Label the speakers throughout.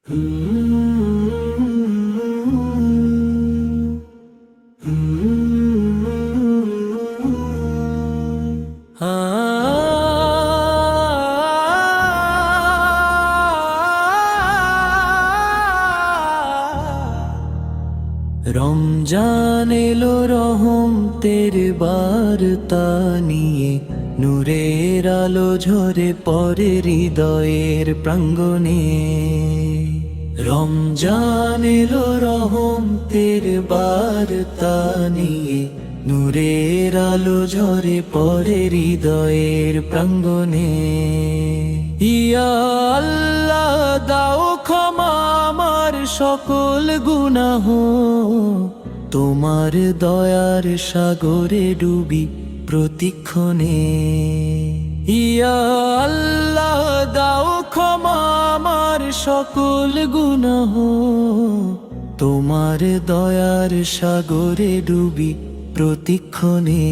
Speaker 1: রমজান এলো রহমতের বার্তা নিয়ে, নূরের আলো ঝরে পড়ে হৃদয়ের প্রাঙ্গণে। রমজান এলো রহমতের বার্তা নিয়ে, নূরের আলো ঝরে পড়ে হৃদয়ের প্রাঙ্গণে। ইয়া আল্লাহ দাও ক্ষমা আমার সকল গুনাহ, তোমার দয়ার সাগরে ডুবি প্রতিক্ষণে। ইয়া আল্লাহ দাও ক্ষমা আমার সকল গুনাহ, তোমার দয়ার সাগরে ডুবি প্রতিক্ষণে।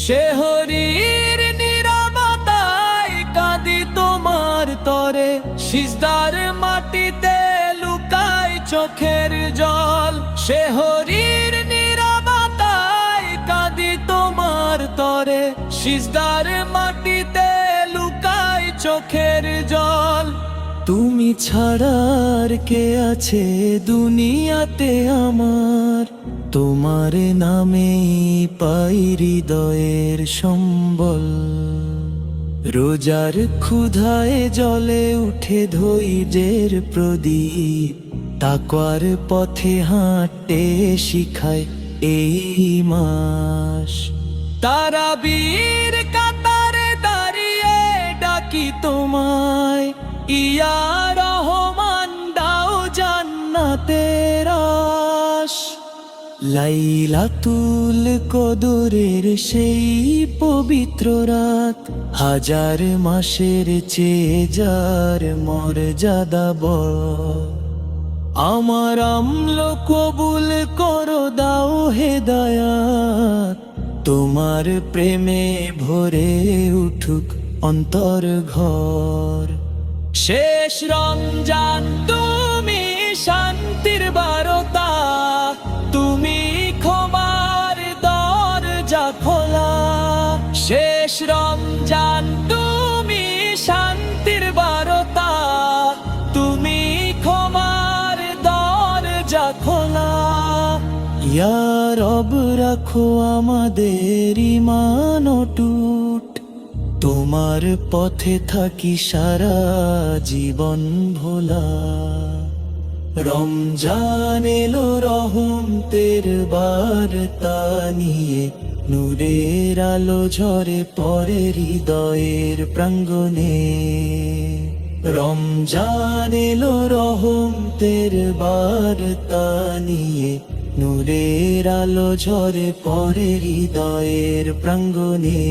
Speaker 1: শেহরির নীরবতায় কাঁদি তোমার তরে, সিজদার মাটিতে লুকায় চোখের জল। শেহরির নীরবতায় কাঁদি তোমার তরে, সিজদার মাটিতে লুকায় চোখের জল। তুমি ছাড়ার কে আছে দুনিয়াতে আমার, তোমার নামে পাই হৃদয়ের সম্বল। রোজার ক্ষুধায় জলে উঠে ধৈর্যের প্রদীপ, তাকওয়ার পথে হাঁটতে শিখায় এই মাস। তারাবীর কাতারে দাঁড়িয়ে ডাকি তোমায়, ইয়া রহমান দাও জান্নাতের আশ। লাইলাতুল কদরের সেই পবিত্র রাত, হাজার মাসের চেয়ে যার মর্যাদা বড়। আমার আমল কবুল করো দাও হেদায়াত, তোমার প্রেমে ভরে উঠুক অন্তর ঘর। শেষ রমজান তুমি শান্তির বারতা, তুমি ক্ষমার দরজা খোলা। শেষ রমজান তুমি শান্তির বারতা, তুমি ক্ষমার দরজা খোলা। ইয়া রব রাখো আমাদের ঈমান অটুট, তোমার পথে থাকি সারা জীবন ভোলা। রমজান এলো রহমতের বার্তা নিয়ে, নূরের আলো ঝরে পড়ে হৃদয়ের প্রাঙ্গণে। রমজান এলো রহমতের বার্তা নিয়ে, নূরের আলো ঝরে পড়ে হৃদয়ের প্রাঙ্গণে।